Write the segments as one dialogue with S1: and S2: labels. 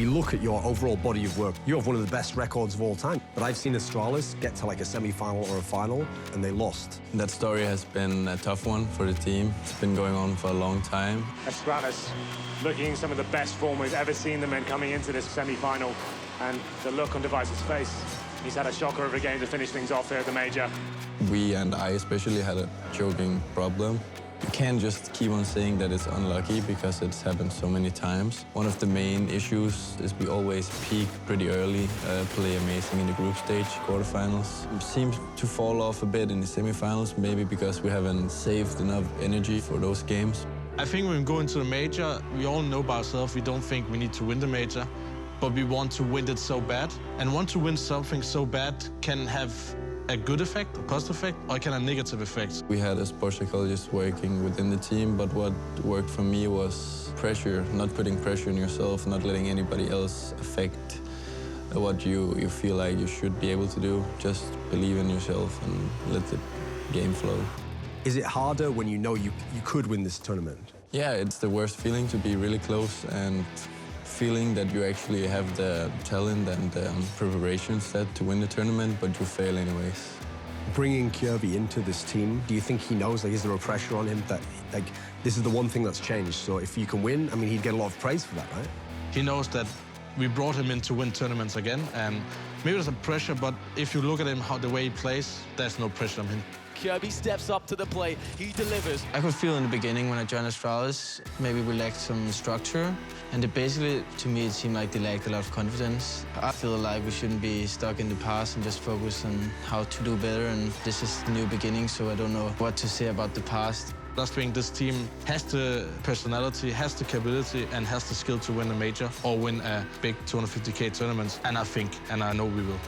S1: we look at your overall body of work, you have one of the best records of all time. But I've seen Astralis get to like a semi-final or a final, and they lost.
S2: That story has been a tough one for the team. It's been going on for a long time.
S3: Astralis looking some of the best form we've ever seen them in coming into this semi-final. And the look on Device's face, he's had a shocker of a game to finish things off here at the major.
S2: We, and I especially, had a choking problem. You can't just keep on saying that it's unlucky because it's happened so many times. One of the main issues is we always peak pretty early, play amazing in the group stage, quarterfinals. We seem to fall off a bit in the semifinals, maybe because we haven't saved enough energy for those games.
S4: I think when we go into the major, we all know by ourselves we don't think we need to win the major, but we want to win it so bad. And want to win something so bad can have a good effect, a positive effect, or it can have negative effects.
S2: We had a sports psychologist working within the team, but what worked for me was pressure, not putting pressure on yourself, not letting anybody else affect what you feel like you should be able to do. Just believe in yourself and let the game flow.
S1: Is it harder when you know you could win this tournament?
S2: Yeah, it's the worst feeling to be really close and feeling that you actually have the talent and preparation set to win the tournament, but you fail anyways.
S1: Bringing Kirby into this team, do you think he knows, like, is there a pressure on him that, like, this is the one thing that's changed, so if you can win, I mean, he'd get a lot of praise for that, right?
S4: He knows that we brought him in to win tournaments again, and maybe there's a pressure, but if you look at him, the way he plays, there's no pressure on him.
S5: Kirby steps up to the plate, he delivers.
S6: I could feel in the beginning when I joined Astralis, maybe we lacked some structure. And basically, to me, it seemed like they lacked a lot of confidence. I feel like we shouldn't be stuck in the past and just focus on how to do better. And this is the new beginning, so I don't know what to say about the past.
S4: I think this team has the personality, has the capability, and has the skill to win a major or win a big 250K tournament. And I think, and I know we will.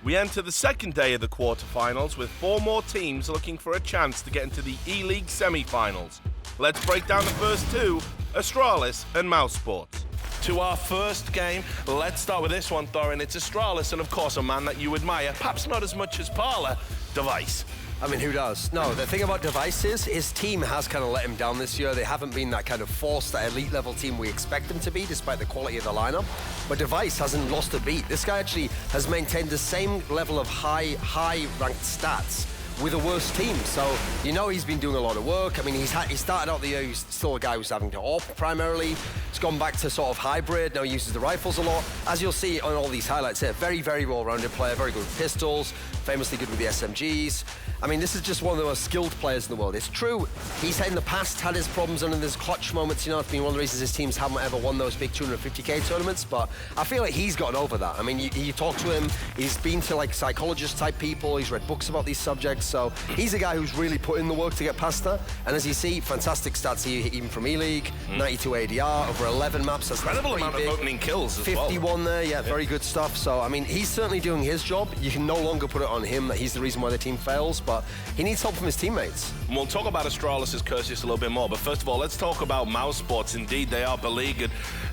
S7: We enter the second day of the quarterfinals with 4 more teams looking for a chance to get into the E-League semi-finals. Let's break down the first 2, Astralis and Mousesports. To our first game, let's start with this one, Thorin. It's Astralis and, of course, a man that you admire, perhaps not as much as Parla, Device.
S8: I mean, who does? No, the thing about Device is his team has kind of let him down this year. They haven't been that kind of force, that elite level team we expect them to be, despite the quality of the lineup. But Device hasn't lost a beat. This guy actually has maintained the same level of high-ranked stats with a worse team. So, you know, he's been doing a lot of work. I mean, he started out the year, he's still a guy who's having to AWP primarily. He's gone back to sort of hybrid, now he uses the rifles a lot. As you'll see on all these highlights here, very, very well-rounded player, very good with pistols, famously good with the SMGs. I mean, this is just one of the most skilled players in the world. It's true, he's in the past had his problems and in his clutch moments, you know, it's been one of the reasons his teams haven't ever won those big 250K tournaments, but I feel like he's gotten over that. I mean, you talk to him, he's been to like psychologist-type people, he's read books about these subjects, so he's a guy who's really put in the work to get past that. And as you see, fantastic stats here, even from ELEAGUE, 92 ADR, over 11 maps. That's
S7: incredible amount of opening kills as
S8: 51
S7: well.
S8: there, yeah, very good stuff. So, I mean, he's certainly doing his job. You can no longer put it on him that he's the reason why the team fails, but he needs help from his teammates.
S7: And we'll talk about Astralis' curse just a little bit more, but first of all, let's talk about Mousesports. Indeed, they are beleaguered.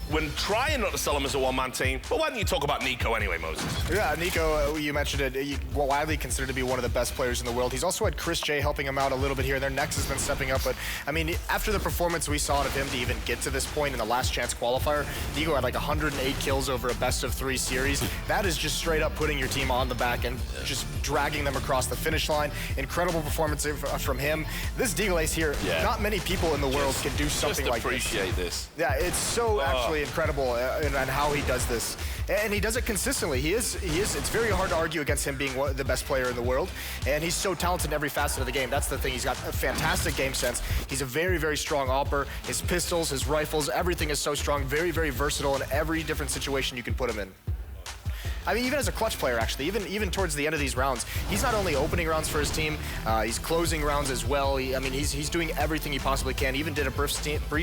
S7: When trying not to sell them as a one-man team, but why don't you talk about Nico anyway, Moses?
S9: Yeah, Nico, you mentioned it, widely considered to be one of the best players in the world. He's also had Chris J helping him out a little bit here. Their Nex has been stepping up, but I mean, after the performance we saw of him to even get to this point in the last chance qualifier, Nico had like 108 kills over a best-of-3 series. That is just straight up putting your team on the back and just dragging them across the finish line. Incredible performance from him. This Deagle Ace here, not many people in the world can do something like this.
S7: Just appreciate this.
S9: Yeah, it's so actually incredible in how he does this. And he does it consistently. He is. It's very hard to argue against him being the best player in the world. And he's so talented in every facet of the game. That's the thing. He's got a fantastic game sense. He's a very, very strong AWPer. His pistols, his rifles, everything is so strong. Very, very versatile in every different situation you can put him in. I mean, even as a clutch player, actually, even towards the end of these rounds, he's not only opening rounds for his team, he's closing rounds as well. I mean, he's doing everything he possibly can. He even did a brief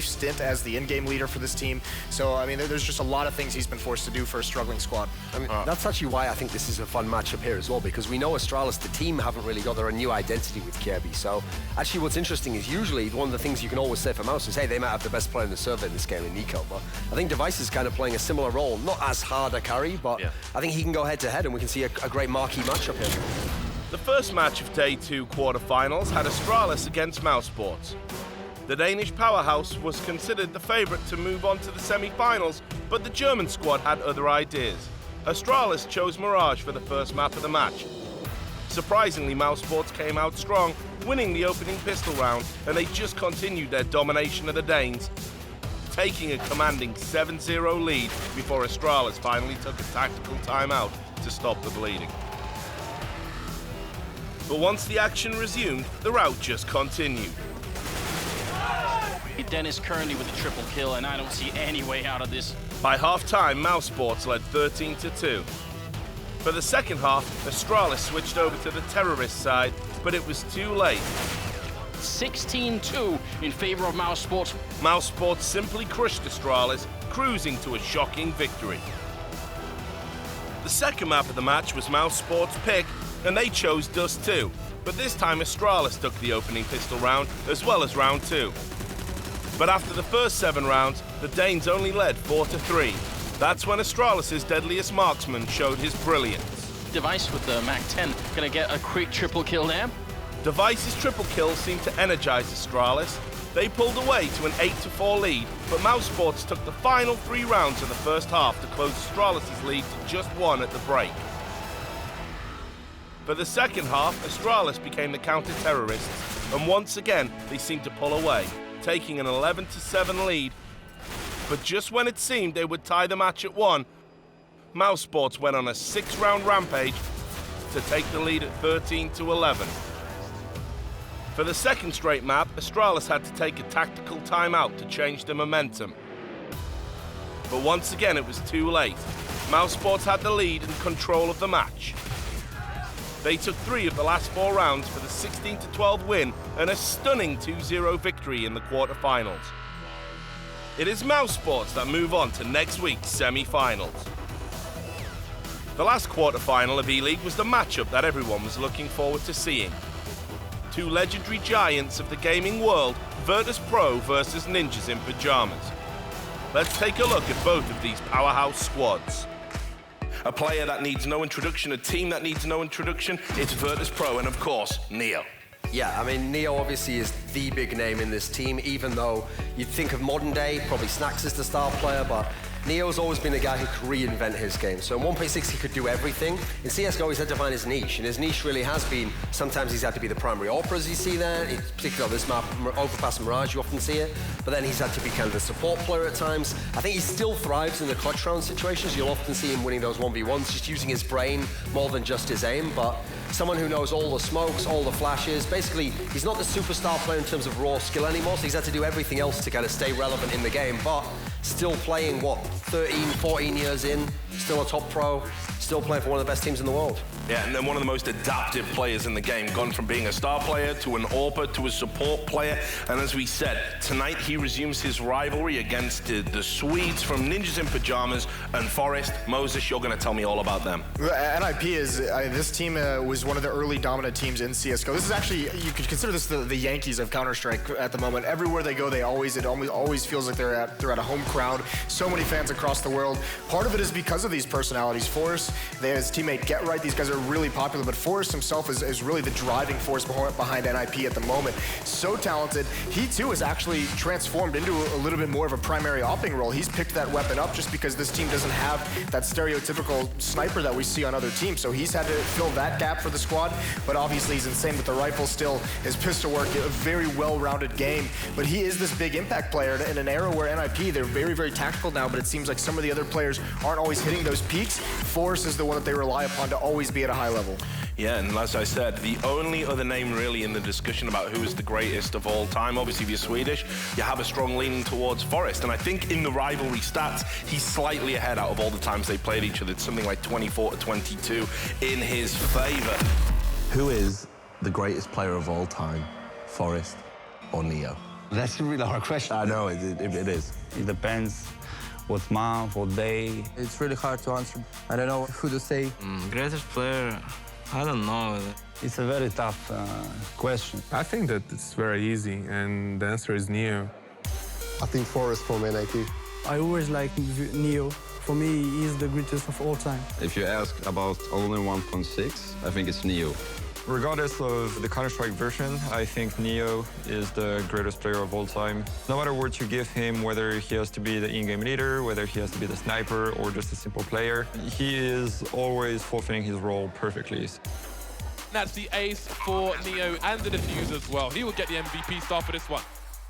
S9: stint as the in-game leader for this team. So, I mean, there's just a lot of things he's been forced to do for a struggling squad.
S8: I mean, that's actually why I think this is a fun matchup here as well, because we know Astralis, the team, haven't really got their new identity with Kirby. So, actually, what's interesting is usually one of the things you can always say for Mouse is, hey, they might have the best player in the server in this game in Nico. But I think Device is kind of playing a similar role, not as hard a carry, but I think he can go head-to-head, and we can see a great marquee matchup here.
S7: The first match of Day 2 quarterfinals had Astralis against Mousesports. The Danish powerhouse was considered the favourite to move on to the semi-finals, but the German squad had other ideas. Astralis chose Mirage for the first map of the match. Surprisingly, mousesports came out strong, winning the opening pistol round, and they just continued their domination of the Danes, taking a commanding 7-0 lead before Astralis finally took a tactical timeout to stop the bleeding. But once the action resumed, the rout just continued.
S10: Dennis currently with a triple kill, and I don't see any way out of this.
S7: By half-time, mousesports led 13-2. For the second half, Astralis switched over to the terrorist side, but it was too late.
S10: 16-2 in favor of mousesports.
S7: Mousesports simply crushed Astralis, cruising to a shocking victory. The second map of the match was mousesports' pick, and they chose Dust 2. But this time Astralis took the opening pistol round, as well as round 2. But after the first 7 rounds, the Danes only led 4-3. That's when Astralis' deadliest marksman showed his brilliance.
S10: Device with the MAC-10, gonna get a quick triple kill there.
S7: Device's triple kill seemed to energize Astralis. They pulled away to an 8-4 lead, but mousesports took the final 3 rounds of the first half to close Astralis' lead to just 1 at the break. For the second half, Astralis became the counter-terrorists, and once again they seemed to pull away, taking an 11-7 lead. But just when it seemed they would tie the match at 1, mousesports went on a 6-round rampage to take the lead at 13-11. For the second straight map, Astralis had to take a tactical timeout to change the momentum. But once again it was too late. Mousesports had the lead and control of the match. They took 3 of the last 4 rounds for the 16-12 win and a stunning 2-0 victory in the quarterfinals. It is mousesports that move on to next week's semi-finals. The last quarterfinal of ELEAGUE was the matchup that everyone was looking forward to seeing. 2 legendary giants of the gaming world, Virtus.pro versus Ninjas in Pyjamas. Let's take a look at both of these powerhouse squads. A player that needs no introduction, a team that needs no introduction, it's Virtus.pro and of course, Neo.
S8: Yeah, I mean, Neo obviously is the big name in this team, even though you'd think of modern day, probably Snax is the star player, but Neo's always been a guy who could reinvent his game. So in 1.6 he could do everything. In CSGO he's had to find his niche, and his niche really has been, sometimes he's had to be the primary AWP as you see there, particularly on this map, Overpass and Mirage you often see it, but then he's had to be kind of the support player at times. I think he still thrives in the clutch round situations. You'll often see him winning those 1v1s, just using his brain more than just his aim, but someone who knows all the smokes, all the flashes. Basically, he's not the superstar player in terms of raw skill anymore, so he's had to do everything else to kind of stay relevant in the game, but still playing, what, 13, 14 years in, still a top pro, still playing for one of the best teams in the world.
S7: Yeah, and then one of the most adaptive players in the game, gone from being a star player to an AWPer to a support player. And as we said, tonight he resumes his rivalry against the Swedes from Ninjas in Pyjamas and Forest. Moses, you're going to tell me all about them.
S9: NIP is, this team was one of the early dominant teams in CSGO. This is actually, you could consider this the Yankees of Counter-Strike at the moment. Everywhere they go, it always feels like they're at a home crowd. So many fans across the world. Part of it is because of these personalities. Forrest, his teammate Get Right, these guys are really popular, but Forrest himself is really the driving force behind NIP at the moment. So talented. He too is actually transformed into a little bit more of a primary opping role. He's picked that weapon up just because this team doesn't have that stereotypical sniper that we see on other teams. So he's had to fill that gap for the squad, but obviously he's insane with the rifle still. His pistol work, a very well-rounded game, but he is this big impact player in an era where NIP, they're very, very tactical now, but it seems like some of the other players aren't always hitting those peaks. Forrest is the one that they rely upon to always be at a high level.
S7: Yeah, and as I said, the only other name really in the discussion about who is the greatest of all time, obviously if you're Swedish, you have a strong leaning towards Forrest. And I think in the rivalry stats, he's slightly ahead out of all the times they played each other. It's something like 24-22 in his favor.
S11: Who is the greatest player of all time, Forrest or Neo?
S12: That's a really hard question.
S11: I know, it is.
S12: It depends what month, what day.
S6: It's really hard to answer. I don't know who to say.
S13: Greatest player, I don't know.
S12: It's a very tough question.
S14: I think that it's very easy, and the answer is Neo.
S15: I think Forrest from NIP.
S16: I always like Neo. For me, he's the greatest of all time.
S17: If you ask about only 1.6, I think it's Neo. Regardless of the Counter-Strike version, I think Neo is the greatest player of all time. No matter what you give him, whether he has to be the in-game leader, whether he has to be the sniper, or just a simple player, he is always fulfilling his role perfectly.
S18: That's the ace for Neo and the defuse as well. He will get the MVP star for this one.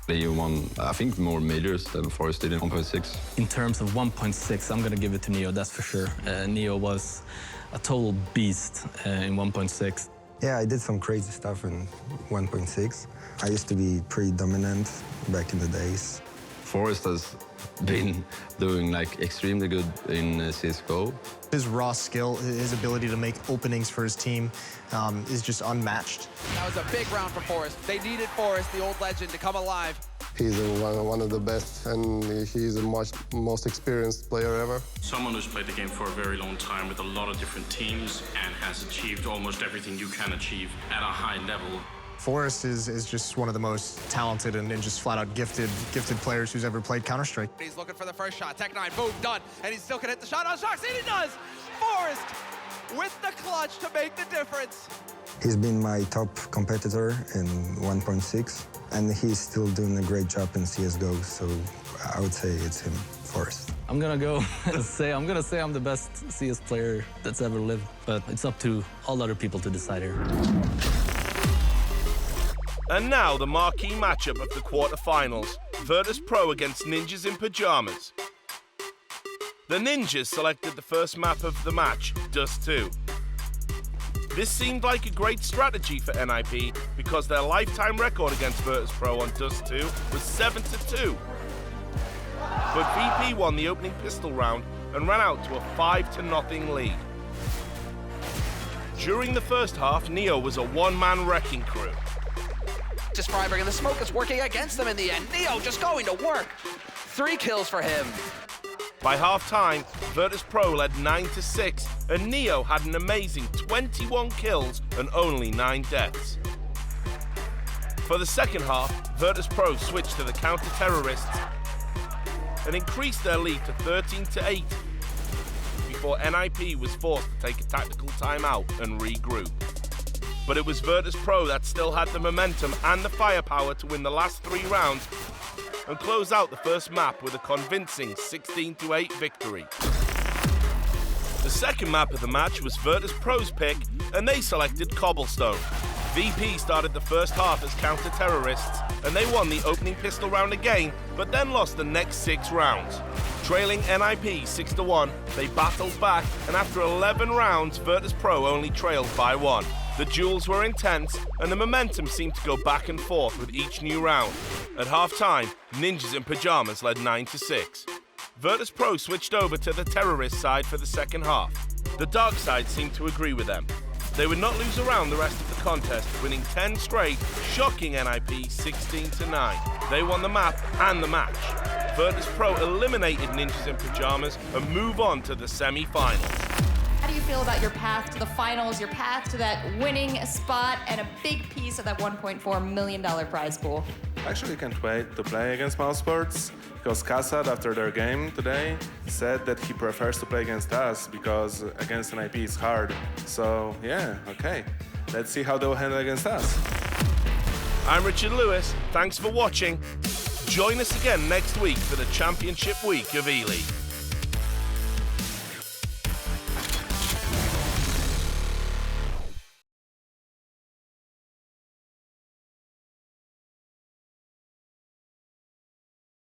S19: They won, I think, more majors than Forest did in 1.6.
S20: In terms of 1.6, I'm going to give it to Neo, that's for sure. Neo was a total beast in 1.6.
S21: Yeah, I did some crazy stuff in 1.6. I used to be pretty dominant back in the days.
S19: Forest has been doing like extremely good in CSGO.
S22: His raw skill, his ability to make openings for his team is just unmatched.
S5: That was a big round for Forest. They needed Forest, the old legend, to come alive.
S15: He's one of the best, and he's the most experienced player ever.
S23: Someone who's played the game for a very long time with a lot of different teams and has achieved almost everything you can achieve at a high level.
S22: Forest is just one of the most talented and just flat-out gifted players who's ever played Counter-Strike.
S5: He's looking for the first shot. Tech9, boom, done. And he still can hit the shot on Sharks, and he does! Forest with the clutch to make the difference.
S21: He's been my top competitor in 1.6, and he's still doing a great job in CSGO, so I would say it's him, Forest.
S20: I'm gonna go and say I'm the best CS player that's ever lived, but it's up to all other people to decide here.
S7: And now the marquee matchup of the quarterfinals, Virtus.pro against Ninjas in Pyjamas. The Ninjas selected the first map of the match, Dust 2. This seemed like a great strategy for NIP because their lifetime record against Virtus.pro on Dust 2 was 7-2. But VP won the opening pistol round and ran out to a 5-0 lead. During the first half, Neo was a one-man wrecking crew.
S5: Just Freiberg, and the smoke is working against them in the end. Neo just going to work. 3 kills for him.
S7: By half-time, Virtus.pro led 9-6, and Neo had an amazing 21 kills and only 9 deaths. For the second half, Virtus.pro switched to the counter-terrorists and increased their lead to 13-8 before NIP was forced to take a tactical timeout and regroup. But it was Virtus.pro that still had the momentum and the firepower to win the last 3 rounds and close out the first map with a convincing 16-8 victory. The second map of the match was Virtus.pro's pick, and they selected Cobblestone. VP started the first half as counter-terrorists, and they won the opening pistol round again, but then lost the next 6 rounds. Trailing NIP 6-1, they battled back, and after 11 rounds, Virtus.pro only trailed by 1. The duels were intense, and the momentum seemed to go back and forth with each new round. At half-time, Ninjas in Pyjamas led 9-6. Virtus.pro switched over to the terrorist side for the second half. The dark side seemed to agree with them. They would not lose around the rest of the contest, winning 10 straight, shocking NIP 16-9. They won the map and the match. Virtus.pro eliminated Ninjas in Pyjamas and move on to the semi-finals.
S24: How do you feel about your path to the finals, your path to that winning spot, and a big piece of that $1.4 million prize pool?
S14: I actually can't wait to play against mousesports because Kassad, after their game today, said that he prefers to play against us because against NIP is hard. So, yeah, okay. Let's see how they'll handle against us.
S7: I'm Richard Lewis. Thanks for watching. Join us again next week for the Championship Week of ELEAGUE.